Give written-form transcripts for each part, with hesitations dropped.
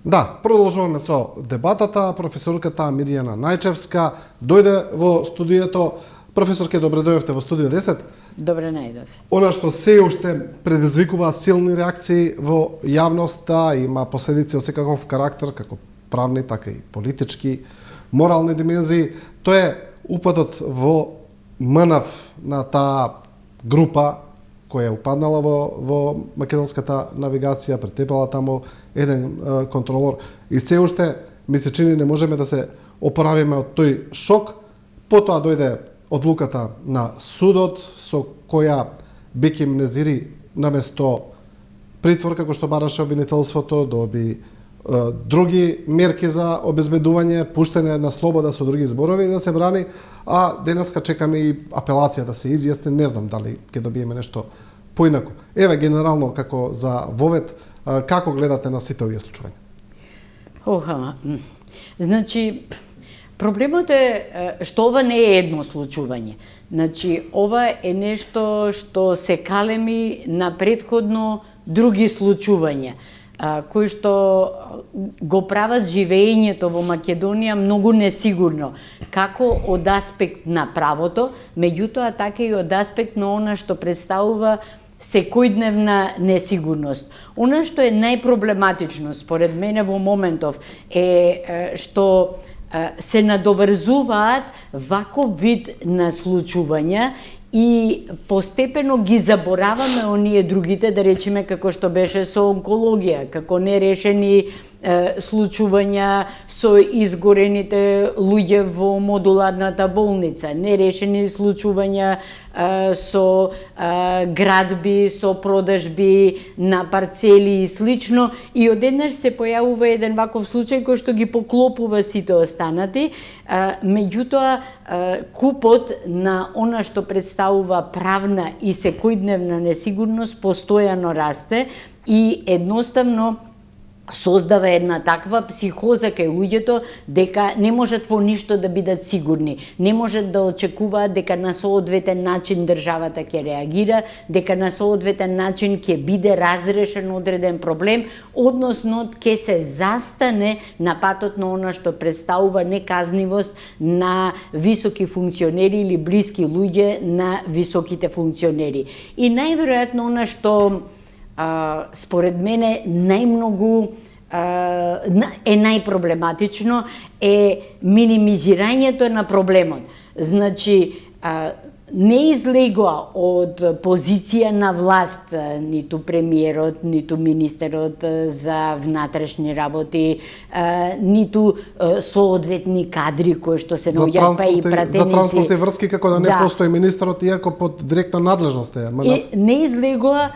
Да, продолжуваме со дебатата. Професорката Мирјана Најчевска дојде во студиото. Професорке, добре дојдовте во студио 10. Добре најдов. Она што се уште предизвикува силни реакции во јавноста, има последици од секаков карактер, како правни, така и политички, морални димензии, тоа е упадот во МНАВ на таа група која е упаднала во македонската навигација, претепала таму еден контролор и се уште ми се чини не можеме да се опоравиме од тој шок. Потоа дојде одлуката на судот со која Беки Мнезири наместо притвор како што бараше обвинителството доби други мерки за обезбедување, пуштене на слобода со други зборови и да се брани, а денеска чекаме и апелација да се изјасни, не знам дали ќе добиеме нешто поинаку. Еве генерално како за ВОВЕД, како гледате на сите овие случувања? Значи, проблемот е што ова не е едно случување. Значи, ова е нешто што се калеми на претходно други случувања, кои што го прават живеењето во Македонија многу несигурно, како од аспект на правото, меѓутоа така и од аспект на она што представува секојдневна несигурност. Она што е најпроблематично според мене во моментов е што се надоврзуваат ваков вид на случувања и постепено ги забораваме оние другите, да речеме како што беше со онкологија, како нерешени случувања со изгорените луѓе во модуларната болница, нерешени случувања со градби, со продажби на парцели и слично, и одеднаш се појавува еден ваков случај кој што ги поклопува сите останати, меѓутоа купот на она што представува правна и секојдневна несигурност постојано расте и едноставно создава една таква психоза кај луѓето дека не можат во ништо да бидат сигурни, не можат да очекуваат дека на соодветен начин државата ќе реагира, дека на соодветен начин ќе биде разрешен одреден проблем, односно ќе се застане на патот на она што представува неказнивост на високи функционери или блиски луѓе на високите функционери. И најверојатно она што според мене најмногу е најпроблематично е минимизирањето на проблемот. Значи, не излегоа од позиција на власт ниту премиерот, ниту министерот за внатрешни работи, ниту соодветни кадри кои што се наоѓаат, па и пратеници. За транспорт и врски како да не постои министерот, иако под директна надлежност е. Не излегоа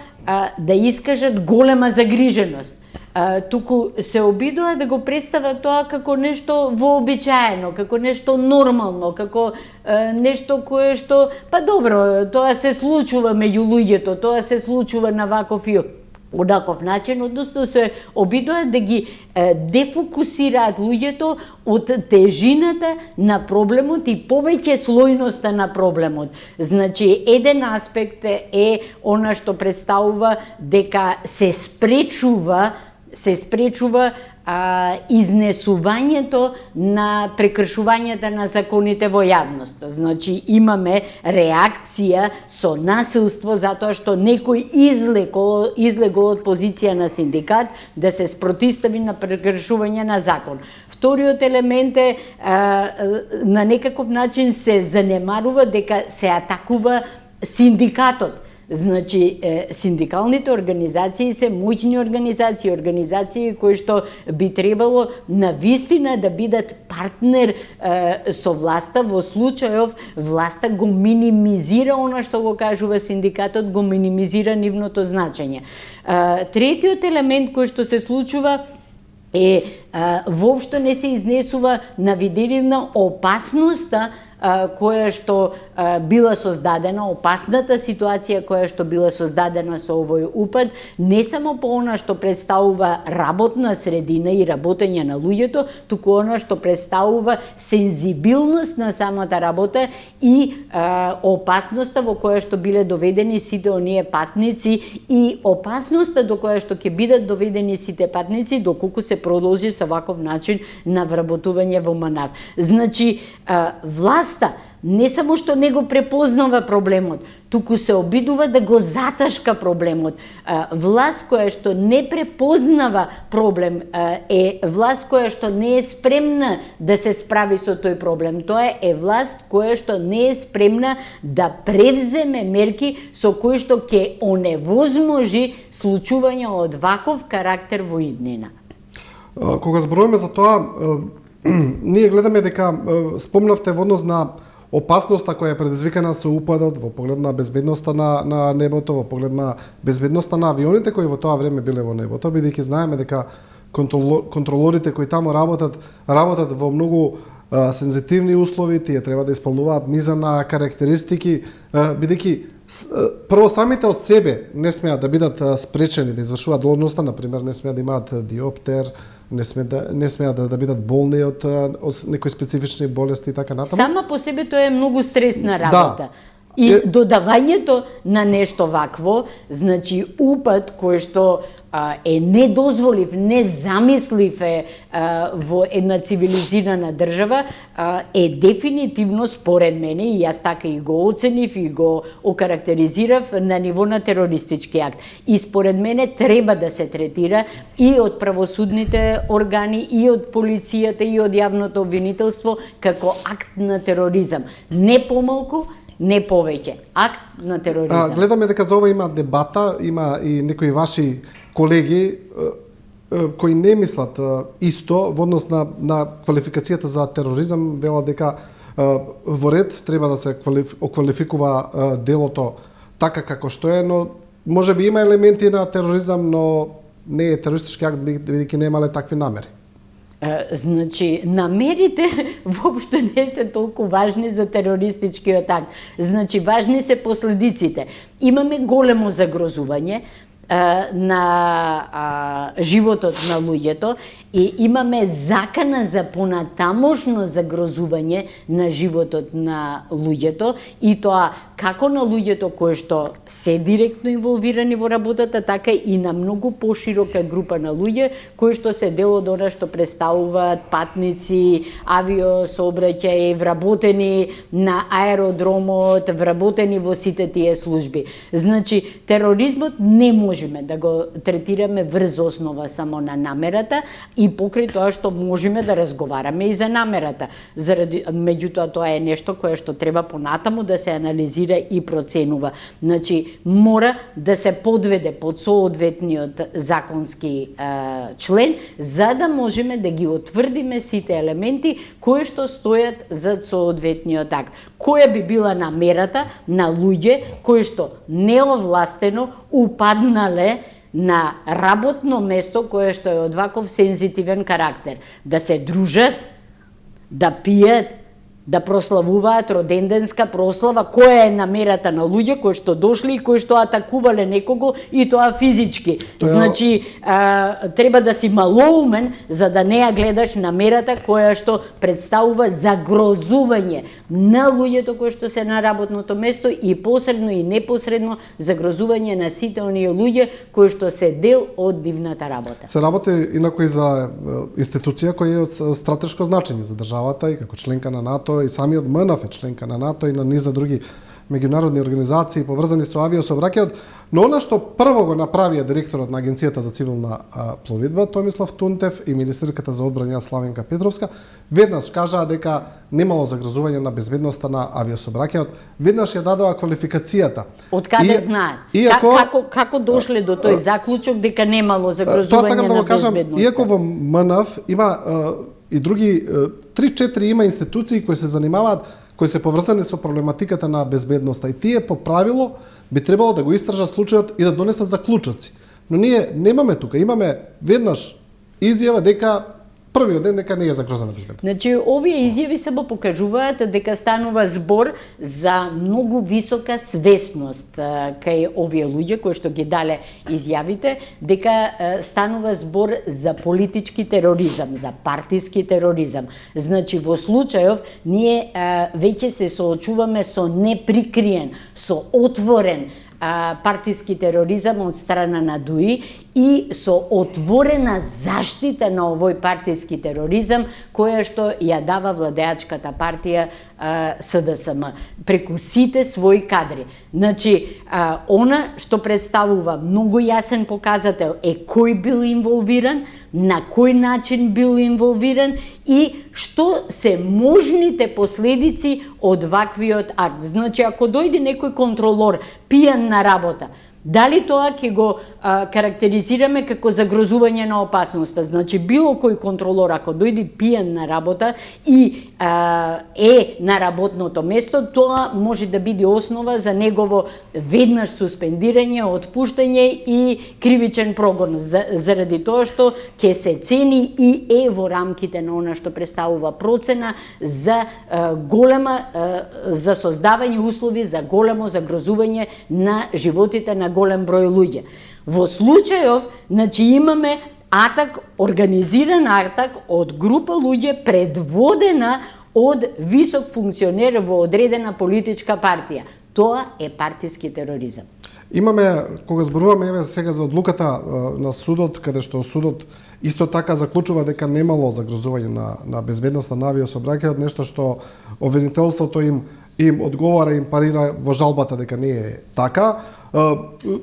да искажат голема загриженост. Туку се обидува да го представат тоа како нешто вообичаено, како нешто нормално, како нешто кое што, па добро, тоа се случува меѓу луѓето, тоа се случува на ваков и одаков начин, односно се обидуваат да ги дефокусираат луѓето од тежината на проблемот и повеќе слојноста на проблемот. Значи, еден аспект е она што представува дека се спречува изнесувањето на прекршувањата на законите во јавност. Значи, имаме реакција со насилство затоа што некој излего од позиција на синдикат да се спротистави на прекршување на закон. Вториот елемент е на некаков начин се занемарува дека се атакува синдикатот. Значи, синдикалните организации се моćни организации кои што би требало навистина да бидат партнер со власта, во случајов власта го минимизира она што го кажува синдикатот, го минимизира нивното значење. Третиот елемент кој што се случува е воопшто не се изнесува на виделина опасноста која што била создадена, опасната ситуација која што била создадена со овој упад, не само по она што представува работна средина и работење на луѓето, туку она што представува сензибилност на самата работа и опасноста во која што биле доведени сите оние патници и опасноста до која што ќе бидат доведени сите патници доколку се продолжи со ваков начин на вработување во МНАВ. Значи, власта не само што не го препознава проблемот, туку се обидува да го заташка проблемот. Власт која што не препознава проблем е власт која што не е спремна да се справи со тој проблем. Тоа е власт која што не е спремна да превземе мерки со кои што ќе оневозможи случување од ваков карактер во иднина. Кога зборуваме за тоа, ние гледаме дека спомнавте во однос на опасноста која е предизвикана со упадот во поглед на безбедноста на небото, во поглед на безбедноста на авионите кои во тоа време биле во небото, бидејќи знаеме дека контролорите кои таму работат во многу сензитивни услови, тие треба да исполнуваат низа на карактеристики, бидејќи прво самите од себе не смеат да бидат спречени да извршуваат должноста, например не смеат да имаат диоптер, не смеат да бидат болни од некои специфични болести и така натаму. Сама по себе тоа е многу стресна работа. Да. И додавањето на нешто вакво, значи упад кој што е недозволив, незамислив во една цивилизирана држава, е дефинитивно според мене, и јас така и го оценив и го окарактеризирав на ниво на терористички акт. И според мене треба да се третира и од правосудните органи, и од полицијата, и од јавното обвинителство како акт на тероризам. Не помалку, не повеќе. Акт на тероризам. Гледаме дека за ова има дебата, има и некои ваши колеги кои не мислат исто во однос на квалификацијата за тероризам, велат дека во ред треба да се оквалификува делото така како што е, но можеби има елементи на тероризам, но не е терористички акт бидејќи немале такви намери. Значи, намерите воопшто не се толку важни за терористичкиот акт. Значи, важни се последиците. Имаме големо загрозување на животот на луѓето и имаме закана за понатамошно загрозување на животот на луѓето, и тоа како на луѓето кои што се директно инволвирани во работата, така и на многу поширока група на луѓе кои што се дел од она што представуваат патници, авиосообраќај, вработени на аеродромот, вработени во сите тие служби. Значи, тероризмот не можеме да го третираме врз основа само на намерата, и покрај тоа што можеме да разговараме и за намерата. Меѓутоа, тоа е нешто кое што треба понатаму да се анализира и проценува. Значи, мора да се подведе под соодветниот законски член, за да можеме да ги утврдиме сите елементи кои што стојат за соодветниот акт. Која би била намерата на луѓе кои што неовластено упаднале на работно место кое што е од ваков сензитивен карактер. Да се дружат, да пијат, да прославуваат роденденска прослава. Која е намерата на луѓе кои што дошли и кои што атакувале некого, и тоа физички. Значи, треба да си малоумен за да не ја гледаш намерата која што представува загрозување на луѓето кои што се на работното место, и посредно и непосредно загрозување на сите оние луѓе кои што се дел од нивната работа. Се работи инаку и за институција која е од стратешко значење за државата, и како членка на НАТО, и самиот МНАВ е членка на НАТО и на низа други меѓународни организации поврзани со авиосообраќајот, но она што прво го направија директорот на Агенцијата за цивилна пловидба Томислав Тунтев и министерката за одбрана Славенка Петровска веднаш кажаа дека немало загрозување на безбедноста на авиосообраќајот, веднаш ја дадоа квалификацијата. Од каде знаат? Како дошле до тој заклучок дека немало загрозување на безбедноста? Иако во МНАВ има и други 3-4 има институции кои се занимаваат, кои се поврзани со проблематиката на безбедноста, и тие по правило би требало да го истражат случајот и да донесат заклучоци. Но ние немаме тука, имаме веднаш изјава дека првиот ден дека не е загрозена безбедност. Значи, овие изјави само покажуваат дека станува збор за многу висока свесност кај овие луѓе кои што ги дале изјавите, дека станува збор за политички тероризам, за партиски тероризам. Значи, во случајов, ние веќе се соочуваме со неприкриен, со отворен партиски тероризам од страна на ДУИ и со отворена заштита на овој партиски тероризам која што ја дава владеачката партија СДСМ преку сите своји кадри. Значи, она што представува многу јасен показател е кој бил инволвиран, на кој начин бил инволвиран и што се можните последици од ваквиот акт. Значи, ако дојде некој контролор пијан на работа, дали тоа ќе го карактеризираме како загрозување на опасноста? Значи, било кој контролор, ако дојде пијан на работа и е на работното место, тоа може да биде основа за негово веднаш суспендирање, отпуштање и кривичен прогон, заради тоа што ќе се цени и е во рамките на она што представува процена за за создавање услови за големо загрозување на животите на голем број луѓе. Во случајов, значи, имаме атак, организиран атак од група луѓе предводена од висок функционер во одредена политичка партија. Тоа е партиски тероризам. Имаме, кога зборуваме еве сега за одлуката на судот, каде што судот исто така заклучува дека немало загрозување на безбедноста на авиосообраќајот, нешто што обвинителството им одговара, им парира во жалбата дека не е така.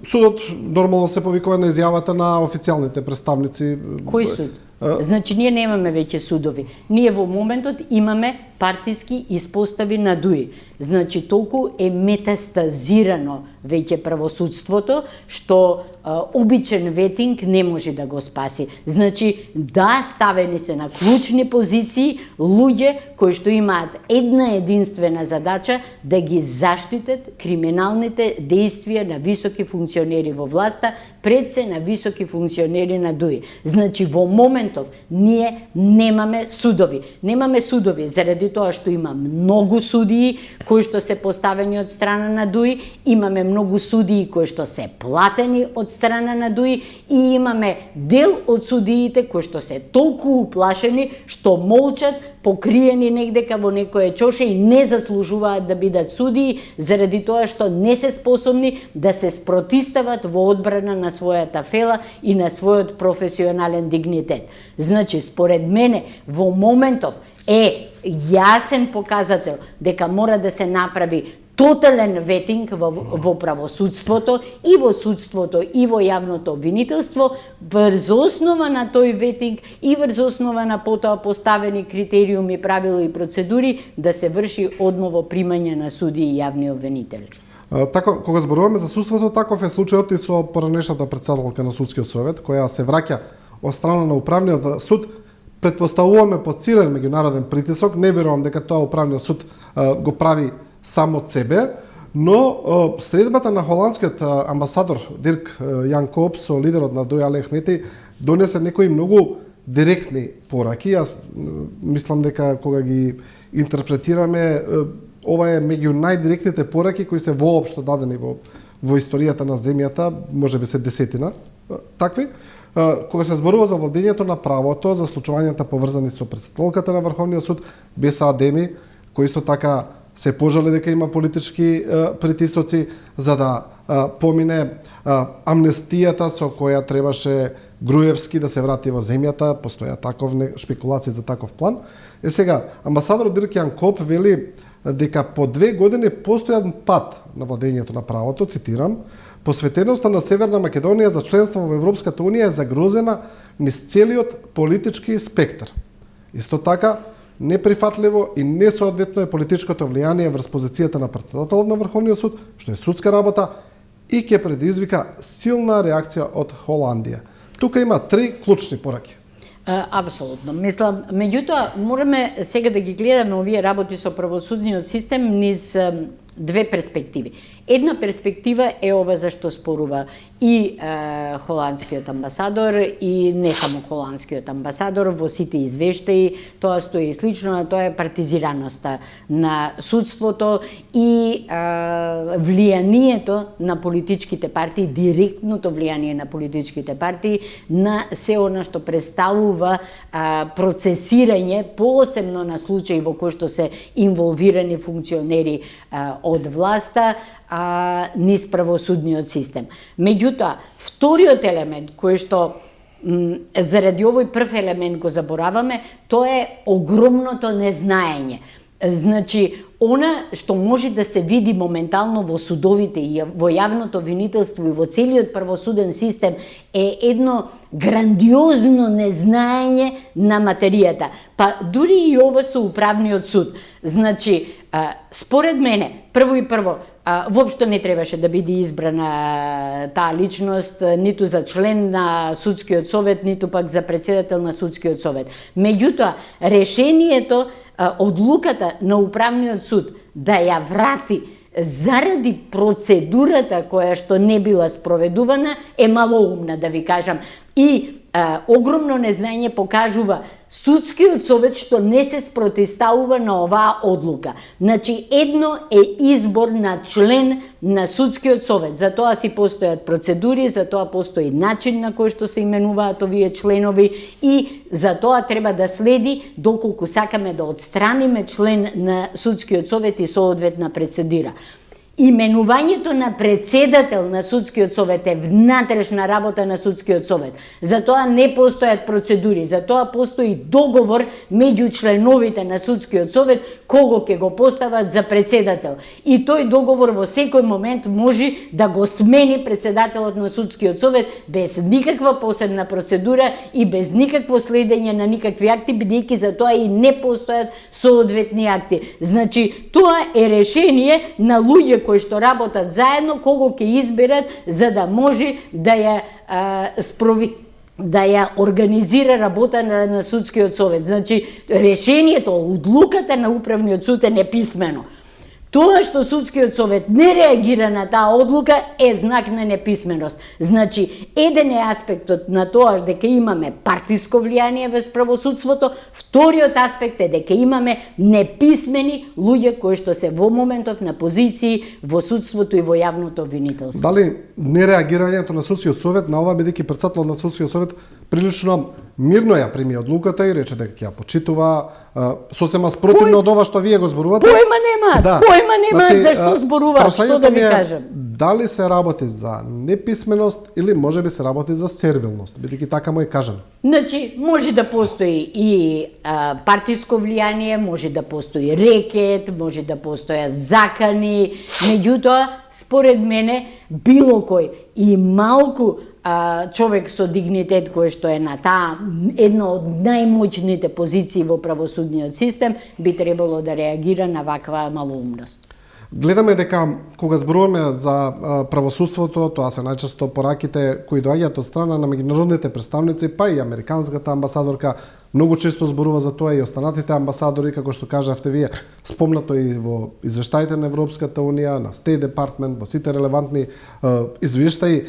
Судот нормално се повикува на изјавата на официјалните представници. Кој суд? Значи, ние немаме веќе судови. Ние во моментот имаме партиски испостави на ДУИ. Значи, толку е метастазирано веќе правосудството, што обичен ветинг не може да го спаси. Значи, да, ставени се на клучни позиции луѓе кои што имаат една единствена задача да ги заштитат криминалните дејствија на високи функционери во власта, пред се на високи функционери на ДУИ. Значи, во моментов ние немаме судови. Немаме судови заради тоа што има многу судии кои што се поставени од страна на ДУИ, имаме многу судии кои што се платени од страна на ДУИ и имаме дел од судиите кои што се толку уплашени што молчат, покриени негдека во некое чоше и не заслужуваат да бидат судии заради тоа што не се способни да се спротистават во одбрана на својата фела и на својот професионален дигнитет. Значи, според мене, во моментов е јасен показател дека мора да се направи тотален ветинг во правосудството и во судството и во јавното обвинителство врз основа на тој ветинг и врз основа на потоа поставени критериуми, правила и процедури да се врши одново примање на суди и јавни обвинители. Така, кога зборуваме за судството, таков е случајот и со поранешната претседателка на судскиот совет, која се враќа од страна на управниот суд. Предпоставуваме под силен меѓународен притисок, не верувам дека тоа управниот суд го прави само од себе, но средбата на холандскиот амбасадор Дирк Јан Коop со лидерот на ДУИ Али Ахмети донесе некои многу директни пораки. Јас мислам дека кога ги интерпретираме, ова е меѓу најдиректните пораки кои се воопшто дадени во историјата на земјата, можеби се десетина такви. Кога се зборува за владењето на правото, за случувањата поврзани со претседателката на Врховниот суд, Беса Адеми, кој исто така се пожали дека има политички притисоци за да помине амнестијата со која требаше Груевски да се врати во земјата, постоја шпекулации за таков план. Сега, амбасадор Дирк Јан Коop вели дека по 2 години постојан пат на владењето на правото, цитирам, посветеноста на Северна Македонија за членство во Европската Унија е загрозена низ целиот политички спектар. Исто така, неприфатливо и несоодветно е политичкото влијание врз позицијата на претседателот на Врховниот суд, што е судска работа, и ќе предизвика силна реакција од Холандија. Тука има 3 клучни пораки. Апсолутно. Мислам, меѓутоа, мораме сега да ги гледаме овие работи со правосудниот систем низ две перспективи. Една перспектива е ова за што спорува и холандскиот амбасадор и не само холандскиот амбасадор во сите извештаи, тоа стои слично, тоа е партизираноста на судството и влијанието на политичките партии, директното влијание на политичките партии на се она што представува процесирање, посебно на случаи во кои што се инволвирани функционери од власта, низ правосудниот систем. Меѓутоа, вториот елемент кој што заради овој прв елемент го забораваме, тоа е огромното незнаење. Значи, она што може да се види моментално во судовите и во јавното обвинителство и во целиот правосуден систем е едно грандиозно незнаење на материјата. Па дури и ова со управниот суд. Значи, според мене, прво, воопшто не требаше да биде избрана таа личност ниту за член на судскиот совет, ниту пак за председател на судскиот совет. Меѓутоа, решението, одлуката на управниот суд да ја врати заради процедурата која што не била спроведувана е малоумна, да ви кажам. И огромно незнање покажува судскиот совет што не се спротивставува на оваа одлука. Значи, едно е избор на член на судскиот совет. За тоа си постојат процедури, за тоа постои начин на кој што се именуваат овие членови и за тоа треба да следи доколку сакаме да отстраниме член на судскиот совет и соодветна процедура. Именувањето на председател на судскиот совет е внатрешна работа на судскиот совет. За тоа не постојат процедури, за тоа постои договор меѓу членовите на судскиот совет кого ќе го постават за председател. И тој договор во секој момент може да го смени председателот на судскиот совет без никаква посебна процедура и без никакво следење на никакви акти, бидејќи за тоа и не постојат соодветни акти. Значи, тоа е решение на луѓе кои што работат заедно, кого ќе изберат за да може да ја да ја организира работа на судскиот совет. Значи, решението, одлуката на управниот суд е неписмено. Тоа што судскиот совет не реагира на таа одлука е знак на неписменост. Значи, еден е аспектот на тоа дека имаме партиско влијание во правосудството, вториот аспект е дека имаме неписмени луѓе кои што се во моментов на позиции во судството и во јавното обвинителство. Дали нереагирањето на судскиот совет на ова, бидејќи председател на судскиот совет прилично мирно ја прими одлуката и рече дека ќе ја почитува, сосема спротивно од ова што вие го зборувате? Поема нема, поема нема зашто зборуваат, што да ви кажам. Дали се работи за неписменост или може би се работи за сервилност, бидејќи така му е кажано? Значи, може да постои и партиско влијание, може да постои рекет, може да постојат закани, меѓутоа, според мене, било кој и малку човек со дигнитет кој што е на таа една од најмоćните позиции во правосудниот систем би требало да реагира на ваква малоумност. Гледаме дека кога зборуваме за правосудството, тоа се најчесто пораките кои доаѓаат од страна на меѓународните представници, па и американската амбасадорка многу често зборува за тоа и останатите амбасадори, како што кажавте вие, спомнато и во извештаите на Европската унија, на State Department, во сите релевантни извештаи,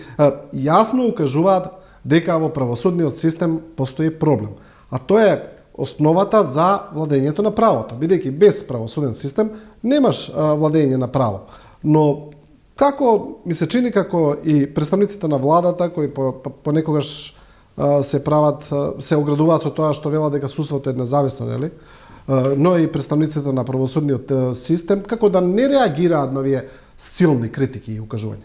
јасно укажуваат дека во правосудниот систем постои проблем. А тоа е основата за владењето на правото, бидејќи без правосуден систем немаш владење на право. Но како ми се чини како и представниците на владата кои понекогаш се прават, се оградуваат со тоа што велат дека судството е независно, нели? Но и представниците на правосудниот систем како да не реагираат на овие силни критики и укажувања.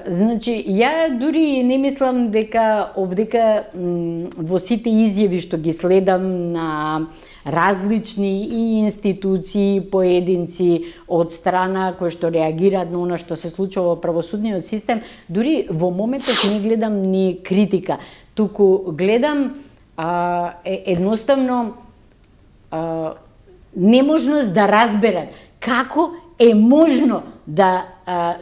Значи, ја дури не мислам дека овдека во сите изјави што ги следам на различни и институции, поединци од страна кои што реагираат на она што се случува во правосудниот систем, дури во моментот не гледам ни критика, туку гледам едноставно неможност да разберат како е можно да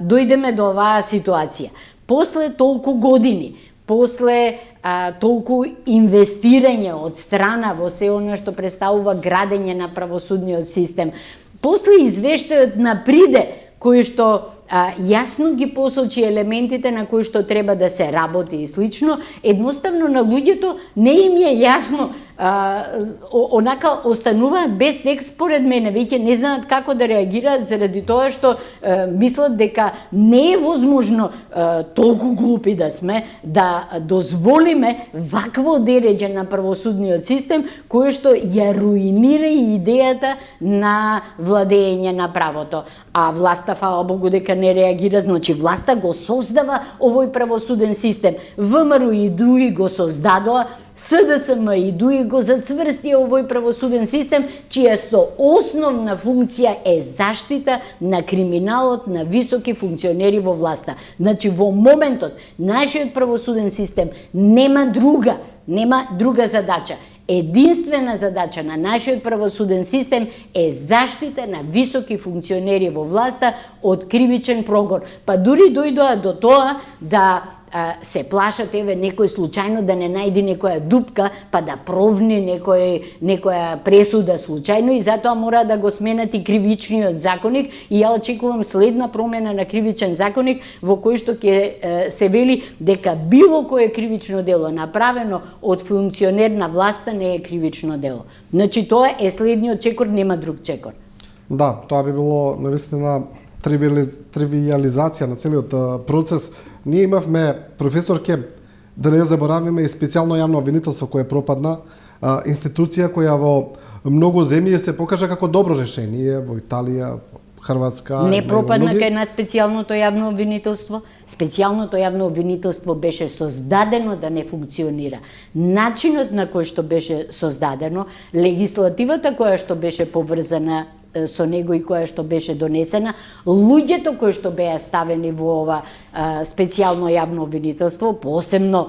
дојдеме до оваа ситуација. После толку години, после толку инвестирање од страна во се она што представува градење на правосудниот систем, после извештајот на Приде, кој што јасно ги посочи елементите на кои што треба да се работи и слично, едноставно на луѓето не им е јасно, онака остануваат без текст според мене, веќе не знаат како да реагираат заради тоа што мислат дека не е возможно толку глупи да сме да дозволиме вакво дереđе на правосудниот систем кое што ја руинира и идејата на владење на правото. А власта, фала Богу, дека не реагира, значи власта го создава овој правосуден систем. ВМРО и ДУИ го создадоа, СДСМ и ДУИ го зацврстија овој правосуден систем, чија основна функција е заштита на криминалот на високи функционери во власта. Значи во моментот нашиот правосуден систем нема друга задача. Единствена задача на нашиот правосуден систем е заштита на високи функционери во власта од кривичен прогон. Па дури дојдоа до тоа да се плашат некој случајно да не најди некоја дупка, па да провни некоја пресуда случајно и затоа мора да го сменат и кривичниот законник и ја очекувам следна промена на кривичен законник во кој што ќе се вели дека било кое кривично дело направено од функционер на власта не е кривично дело. Значи тоа е следниот чекор, нема друг чекор. Да, тоа би било навистина тривиализација на целиот процес. Ние имавме, професорке, да не заборавиме и специјално јавно обвинителство кое пропадна, институција која во многу земји се покажа како добро решение, во Италија, Хрватска. Не пропадна кај нас специјалното јавно обвинителство. Специјалното јавно обвинителство беше создадено да не функционира. Начинот на кој што беше создадено, легислативата која што беше поврзана со него и која што беше донесена, луѓето кои што беа ставени во ова специјално јавно обвинителство, посебно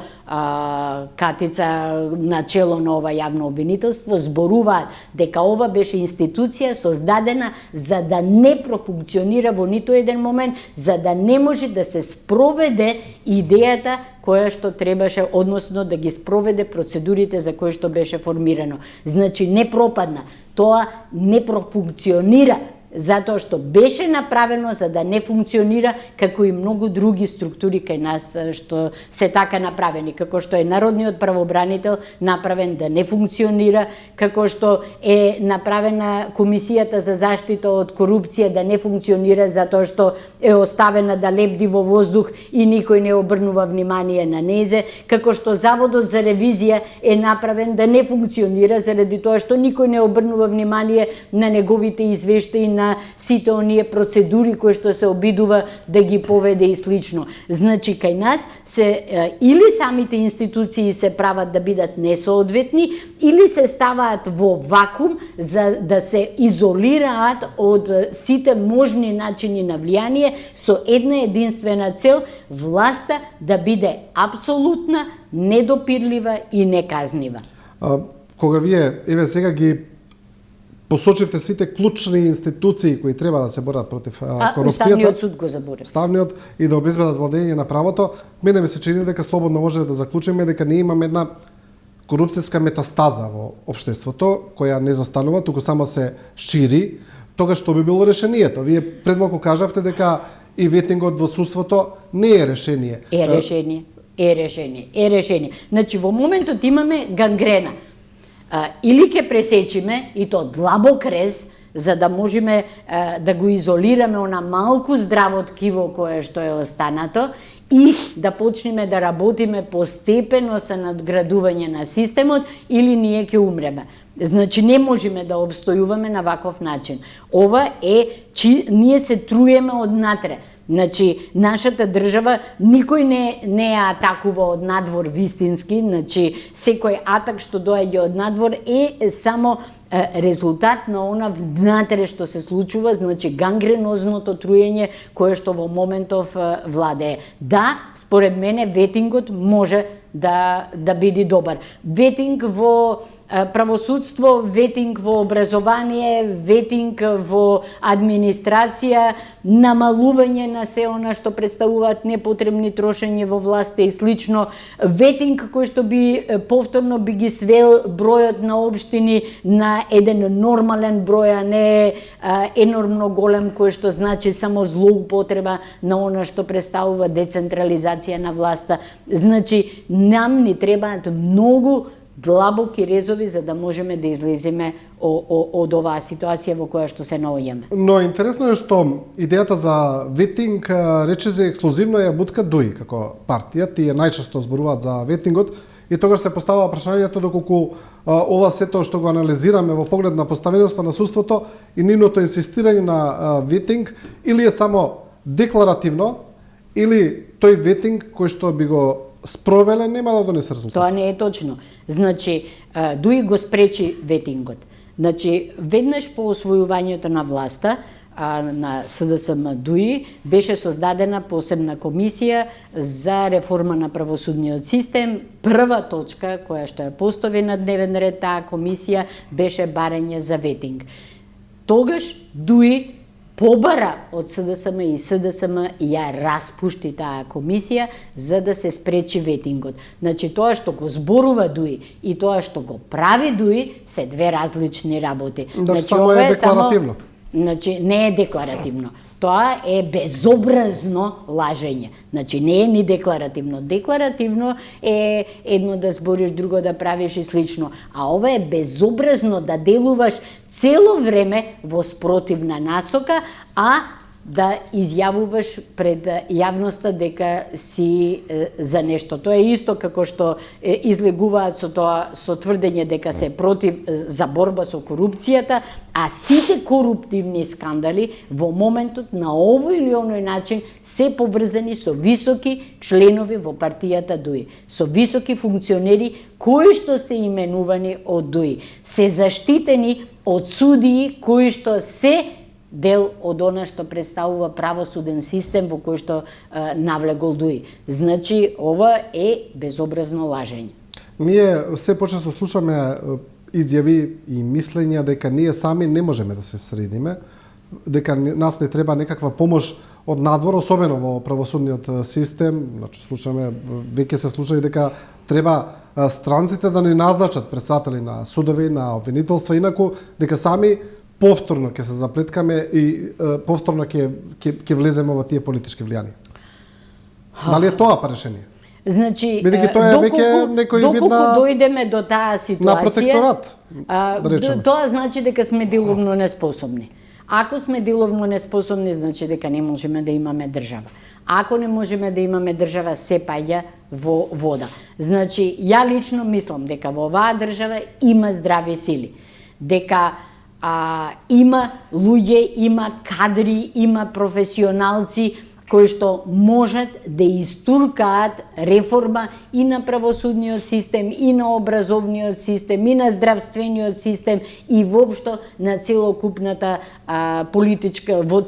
Катица на чело на ова јавно обвинителство, зборуваат дека ова беше институција создадена за да не профункционира во ниту еден момент, за да не може да се спроведе идејата која што требаше, односно да ги спроведе процедурите за кои што беше формирано. Значи не пропадна, тоа не профункционира, затоа што беше направено за да не функционира, како и многу други структури кај нас што се така направени, како што е Народниот правобранител направен да не функционира, како што е направена Комисијата за заштита од корупција да не функционира затоа што е оставена да лебди во воздух и никој не обрнува внимание на незе, како што Заводот за ревизија е направен да не функционира заради тоа што никој не обрнува внимание на неговите извештаи, на сите оние процедури кои што се обидува да ги поведе и слично. Значи, кај нас се или самите институции се прават да бидат несоодветни, или се ставаат во вакуум за да се изолираат од сите можни начини на влијание со една единствена цел – власта да биде апсолутна, недопирлива и неказнива. Кога вие, еве сега ги посочивте сите клучни институции кои треба да се борат против корупцијата. Уставниот суд го заборев. Ставниот и да обезбедат владење на правото. Мене ми се чини дека слободно може да заклучиме дека ние имаме една корупцијска метастаза во општеството, која не застанува, туку само се шири. Тогаш што би било решението? Вие пред малку кажавте дека и ветингот во судството не е решение. Е решение. Значи, во моментот имаме гангрена. Или ќе пресечиме, и то длабок рез, за да можеме да го изолираме она малку здраво ткиво кое што е останато, и да почнеме да работиме постепено со надградување на системот, или ние ќе умреме. Значи, не можеме да обстојуваме на ваков начин. Ова е, ние се труеме однатре. Значи, нашата држава никој не ја атакува од надвор вистински, значи, секој атак што доаѓа од надвор е само резултат на она внатре што се случува, значи гангренозното труење кое што во моментов владее. Да, според мене ветингот може да биде добар. Ветинг во правосудство, ветинг во образование, ветинг во администрација, намалување на се она што представуваат непотребни трошење во власта и слично, ветинг кој што би повторно би ги свел бројот на општини на еден нормален број, а не енормно голем, кој што значи само злоупотреба на она што представува децентрализација на власта. Значи, нам ни требаат многу длабоки резови за да можеме да излеземе од оваа ситуација во која што се наоѓаме. Но интересно е што идејата за ветинг речиси ексклузивно ја бутка ДУИ како партија, тие најчесто зборуваат за ветингот и тогаш се поставува прашањето доколку ова сето што го анализираме во поглед на поставеноста на судството и нивното инсистирање на ветинг или е само декларативно или тој ветинг кој што би го спровеле нема да донесе резултат. Тоа не е точно. Значи, ДУИ го спречи ветингот. Значи, веднаш по освојувањето на власта, на СДСМ ДУИ, беше создадена посебна комисија за реформа на правосудниот систем. Прва точка која што ја постави на дневен ред таа комисија беше барање за ветинг. Тогаш ДУИ побара од СДСМ и СДСМ ја распушти таа комисија за да се спречи ветингот. Значи, тоа што го зборува ДУИ и тоа што го прави ДУИ се две различни работи. Значи, само е декларативно. Значи, не е декларативно. Тоа е безобразно лажење. Значи, не е ни декларативно. Декларативно е едно да збориш, друго да правиш и слично. А ова е безобразно да делуваш цело време во спротивна насока, а да изјавуваш пред јавноста дека си за нешто. Тоа е исто како што излегуваат со тоа со тврдење дека се против за борба со корупцијата, а сите коруптивни скандали во моментот на овој или оној начин се поврзани со високи членови во партијата ДУИ, со високи функционери кои што се именувани од ДУИ, се заштитени од судии кои што се дел од она што представува правосуден систем во кој што навлегол ДУИ. Значи, ова е безобразно лажење. Ние се почесто слушаме изјави и мислења дека ние сами не можеме да се средиме, дека нас не треба некаква помош од надвор, особено во правосудниот систем. Значи, слушаме, веќе се слуша и дека треба странците да ни назначат председатели на судови, на обвинителства, инаку дека сами повторно ќе се заплеткаме и повторно ќе влеземе во тие политички влијани. Дали е тоа решение? Значи, бидејќи тоа е веќе некој вид на дојдеме до таа ситуација, на протекторат, да речеме. Тоа значи дека сме деловно неспособни. Ако сме деловно неспособни, значи дека не можеме да имаме држава. Ако не можеме да имаме држава, се паѓа во вода. Значи, ја лично мислам дека во оваа држава има здрави сили, дека има луѓе, има кадри, има професионалци кои што можат да истуркаат реформа и на правосудниот систем, и на образовниот систем, и на здравствениот систем и воопшто на целокупната политичка, во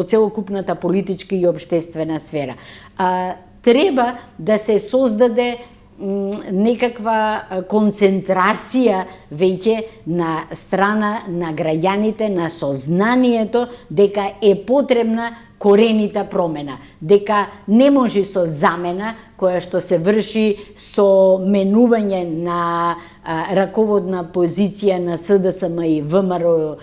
целокупната политичка и општествена сфера. Треба да се создаде некаква концентрација веќе на страна на граѓаните, на сознанието дека е потребна коренита промена, дека не може со замена која што се врши со менување на раководна позиција на СДСМ и ВМРО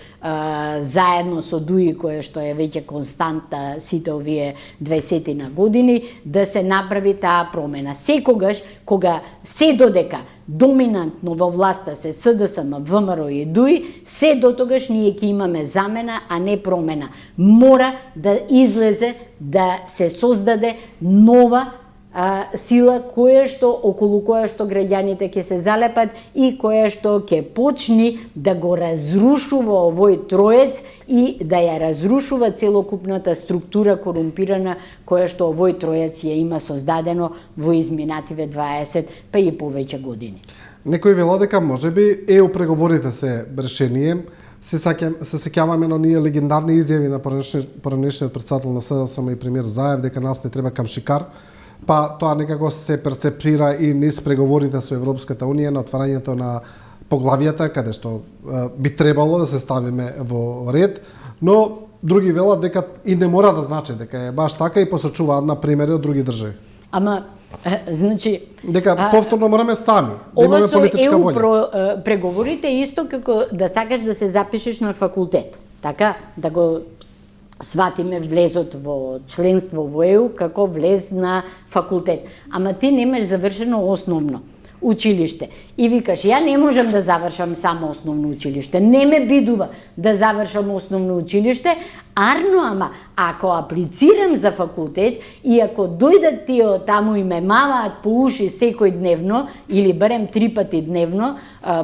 заедно со ДУИ, која што е веќе константа сите овие 20 на години, да се направи таа промена. Секогаш, кога се додека доминантно во власта се СДСМ, ВМРО и ДУИ, се дотогаш ние ќе имаме замена, а не промена. Мора да излезе, да се создаде нова сила која што околу која што граѓаните ќе се залепат и која што ќе почни да го разрушува овој троец и да ја разрушува целокупната структура корумпирана која што овој троец ја има создадено во изминативе 20 па и повеќе години. Некои велат дека можеби ЕУ преговорите се решение. Се сеќаваме на ние легендарни изјави на поранешниот председател на СДСМ и премиер Заев дека нас не треба камшикар. Па тоа некако се перцепира и низ преговорите со Европската Унија на отварањето на поглавијата каде што би требало да се ставиме во ред, но други велат дека и не мора да значи дека е баш така и посочуваат на примери од други држави. Ама значи дека повторно мораме сами да имаме политичка ова со волја. преговорите е исто како да сакаш да се запишеш на факултет. Така да го сватиме влезот во членство во ЕУ како влез на факултет. Ама ти немаш завршено основно училиште. И викаш, ја не можам да завршам само основно училиште. Не ме бидува да завршам основно училиште, арно, ама ако аплицирам за факултет и ако дојдат тие од таму и ме маваат по уши секој дневно или барем 3 пати дневно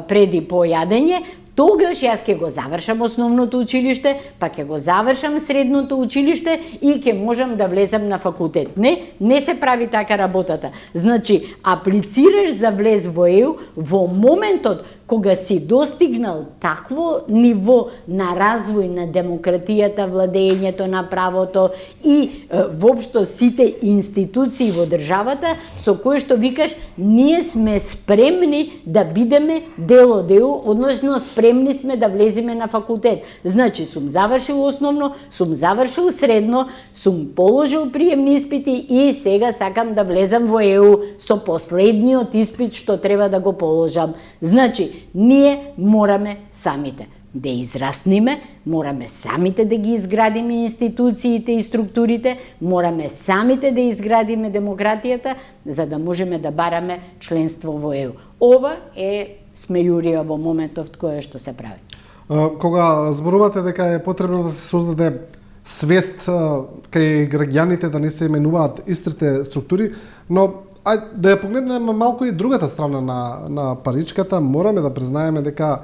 преди појадење, тогаш јас ќе го завршам основното училиште, па ќе го завршам средното училиште и ќе можам да влезам на факултет. Не се прави така работата. Значи, аплицираш за влез во ЕУ во моментот кога си достигнал такво ниво на развој на демократијата, владењето на правото и воопшто сите институции во државата со кои што викаш ние сме спремни да бидеме дел од ЕУ, односно спремни сме да влеземе на факултет. Значи, сум завршил основно, сум завршил средно, сум положил приемни испити и сега сакам да влезам во ЕУ со последниот испит што треба да го положам. Значи, ние мораме самите да израсниме, мораме самите да ги изградиме институциите и структурите, мораме самите да изградиме демократијата, за да можеме да бараме членство во ЕУ. Ова е смејурија во моментот кој што се прави. Кога зборувате дека е потребно да се создаде свест кај граѓаните да не се именуваат истите структури, но да ја погледнеме малку и другата страна на паричката, мораме да признаеме дека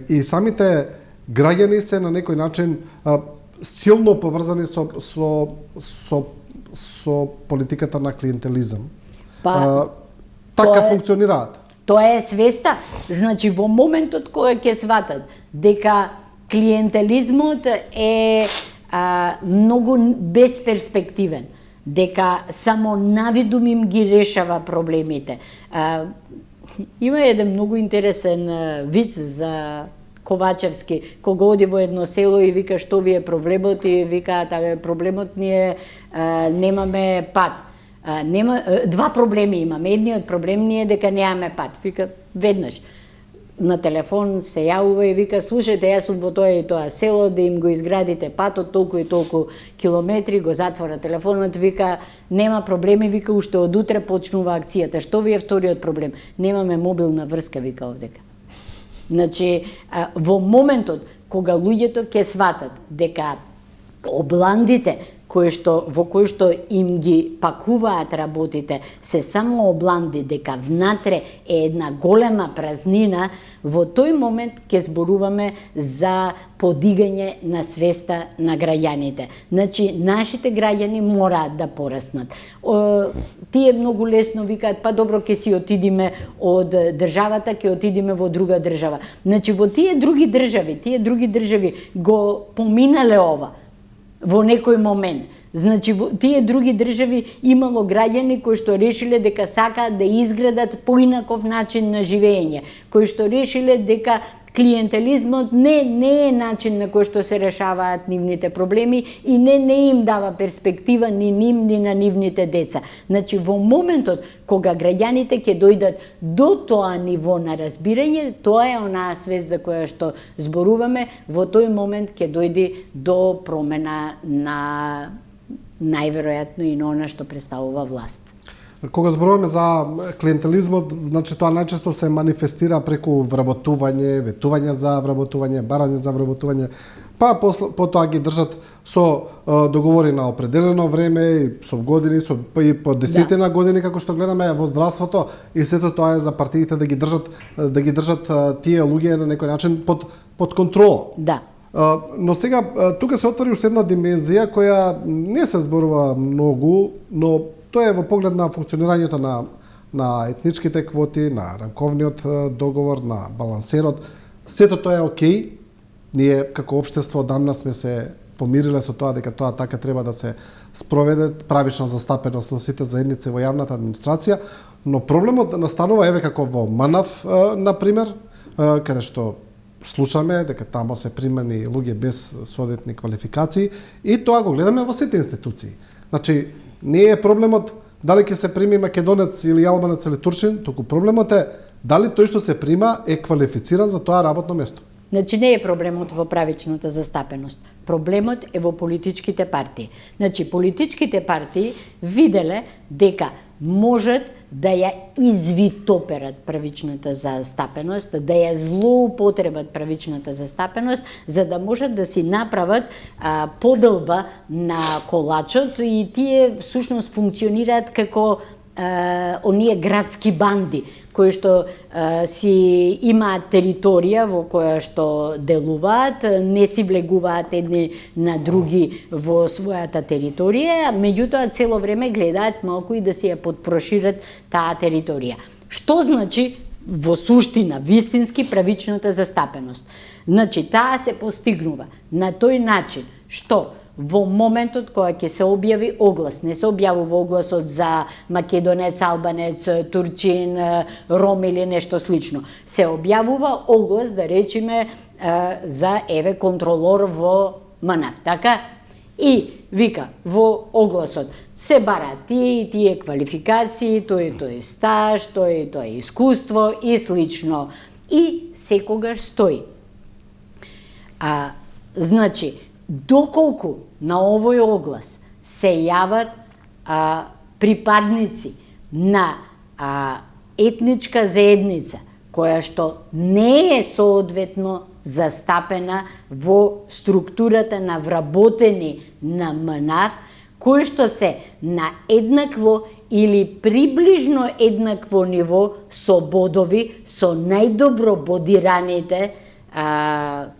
и самите граѓани се на некој начин силно поврзани со политиката на клиентелизам. Така функционираат. Тоа е свеста. Значи, во моментот кога ќе сватат дека клиентелизмот е многу безперспективен, дека само навидум им ги решава проблемите. Има еден многу интересен виц за Ковачевски, кога оди во едно село и вика што ви е проблемот и викаат проблемот ни е немаме пат. Два проблеми имаме. Едниот проблем ни е дека немаме пат. Вика веднаш на телефон се јавува и вика слушајте, јас сум во тоа и тоа село, да им го изградите патот толку и толку километри, го затвора телефонот, вика нема проблеми, вика уште од утре почнува акцијата. Што ви е вториот проблем? Немаме мобилна врска, вика овдека. Значи, во моментот кога луѓето ќе сватат дека обландите во кои што им ги пакуваат работите се само обланди, дека внатре е една голема празнина, во тој момент ќе зборуваме за подигање на свеста на граѓаните. Значи, нашите граѓани мораат да пораснат. Тие многу лесно викаат, па добро, ќе си отидиме од државата, ќе отидиме во друга држава. Значи, во тие други држави го поминале ова во некој момент. Значи, тие други држави имало граѓани кои што решиле дека сакаат да изградат поинаков начин на живење, кои што решиле дека клиентелизмот не е начин на кој што се решаваат нивните проблеми и не им дава перспектива ни ним, ни на нивните деца. Значи, во моментот кога граѓаните ќе дојдат до тоа ниво на разбирање, тоа е онаа свест за која што зборуваме, во тој момент ќе дојде до промена на најверојатно и на она што представува власт. Кога зборуваме за клиентелизмот, значи тоа најчесто се манифестира преку вработување, ветување за вработување, барање за вработување, па потоа ги држат со договори на определено време и со години, и по десетина години, како што гледаме во здравството, и сето тоа е за партиите да ги држат тие луѓе на некој начин под контрола. Да. Но сега тука се отвори уште една димензија која не се зборува многу, но тоа е во поглед на функционирањето на етничките квоти, на рамковниот договор, на балансерот. Сето тоа е окей. Ние како општество одамна сме се помириле со тоа дека тоа така треба да се спроведе, правична застапеност на сите заедници во јавната администрација, но проблемот настанува еве како во МНАФ, например, каде што слушаме дека тамо се примани луѓе без соодветни квалификации и тоа го гледаме во сите институции. Значи, не е проблемот дали ќе се прими македонец или албанец или турчин, туку проблемот е дали тој што се прима е квалифициран за тоа работно место. Значи не е проблемот во правичната застапеност. Проблемот е во политичките партии. Значи политичките партии виделе дека можат да ја извитоперат правичната застапеност, да ја злоупотребат правичната застапеност, за да можат да си направат подолба на колачот и тие всушност функционираат како оние градски банди кои што си имаат територија во која што делуваат, не си влегуваат едни на други во својата територија, меѓутоа цело време гледаат малку и да си ја подпрошират таа територија. Што значи во суштина, вистински правичната застапеност? Значи, таа се постигнува на тој начин што во моментот кога ќе се објави оглас, не се објавува огласот за македонец, албанец, турчин, ром или нешто слично. Се објавува оглас, да речеме, за контролор во МНАФ, така? И вика во огласот се бараат тие и тие квалификации, тој стаж, тој искуство и слично. И секогаш стои. Значи, доколку на овој оглас се јават припадници на етничка заедница која што не е соодветно застапена во структурата на вработени на МНАФ, кои што се на еднакво или приближно еднакво ниво со бодови со најдобро бодираните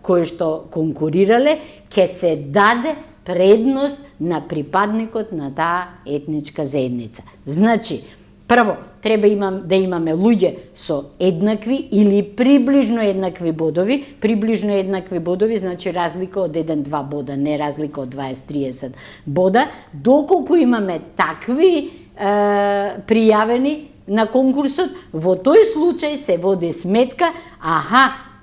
кои што конкурирале, ќе се даде предност на припадникот на таа етничка заедница. Значи, прво, треба да имаме луѓе со еднакви или приближно еднакви бодови. Приближно еднакви бодови значи разлика од 1-2 бода, не разлика од 20-30 бода. Доколку имаме такви пријавени на конкурсот, во тој случај се води сметка,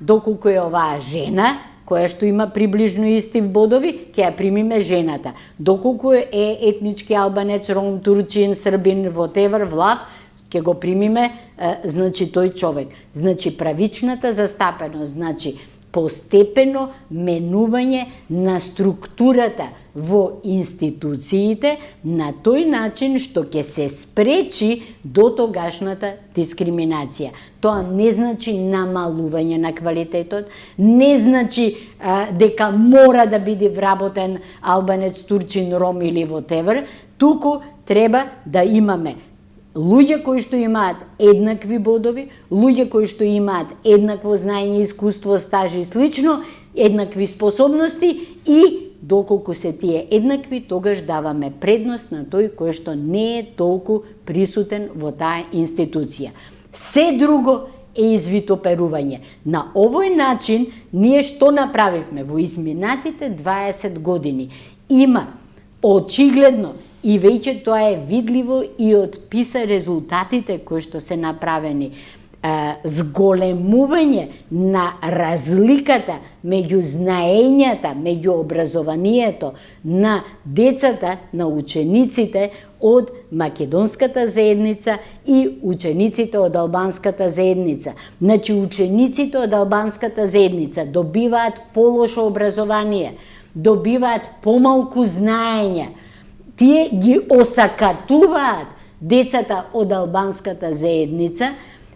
доколку е оваа жена, која што има приближно исти бодови, ќе ја примиме жената. Доколку е етнички албанец, ром, турчин, србин, whatever, влав, ќе го примиме, значи, тој човек. Значи, правичната застапеност, значи, постепено менување на структурата во институциите на тој начин што ќе се спречи дотогашната дискриминација. Тоа не значи намалување на квалитетот, не значи дека мора да биде вработен албанец, турчин, ром или whatever, туку треба да имаме луѓе кои што имаат еднакви бодови, луѓе кои што имаат еднакво знаење, искуство, стаж и слично, еднакви способности и доколку се тие еднакви, тогаш даваме предност на тој кој што не е толку присутен во таа институција. Се друго е извитоперување. На овој начин ние што направивме во изминатите 20 години? Има очигледно и веќе тоа е видливо и од PISA резултатите кои што се направени, зголемување на разликата меѓу знаењата, меѓу образованието на децата, на учениците од македонската заедница и учениците од албанската заедница. Значи, учениците од албанската заедница добиваат полошо образование, добиваат помалку знаење. Тие ги осакатуваат децата од албанската заедница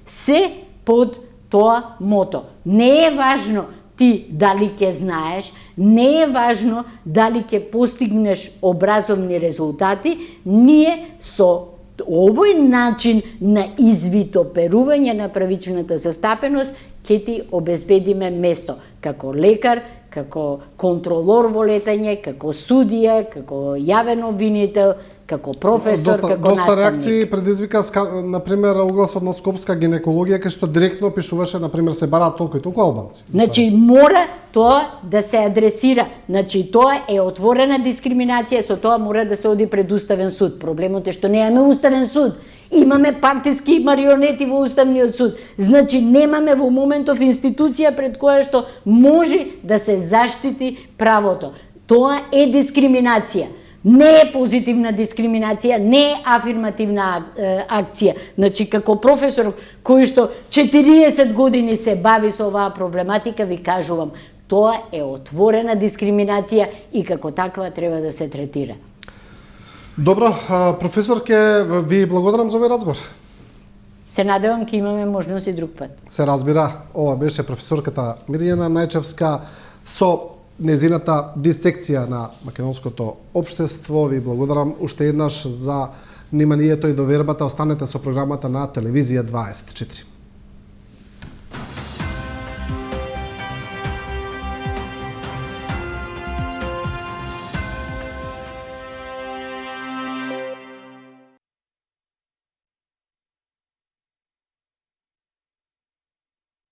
се под тоа мото. Не е важно ти дали ќе знаеш, не е важно дали ќе постигнеш образовни резултати, ние со овој начин на извитоперување на правичната застапеност ќе ти обезбедиме место како лекар, како контролор во летање, како судија, како јавен обвинител, како професор, како наставник. Доста реакции предизвика, например, огласот на Скопска гинекологија, кај што директно пишуваше, например, се бараат толку и толку албанци. Значи, мора тоа да се адресира. Значи, тоа е отворена дискриминација, со тоа мора да се оди пред Уставен суд. Проблемот е што немаме Уставен суд. Имаме партиски марионети во Уставниот суд. Значи немаме во моментов институција пред која што може да се заштити правото. Тоа е дискриминација. Не е позитивна дискриминација, не е афирмативна акција. Значи, како професор кој што 40 години се бави со оваа проблематика, ви кажувам, тоа е отворена дискриминација и како таква треба да се третира. Добро, професор, ке ви благодарам за овој разговор. Се надевам ќе имаме можност и друг пат. Се разбира, ова беше професорката Мирјана Најчевска со незината дисекција на македонското општество. Ви благодарам уште еднаш за вниманието и довербата. Останете со програмата на Телевизија 24.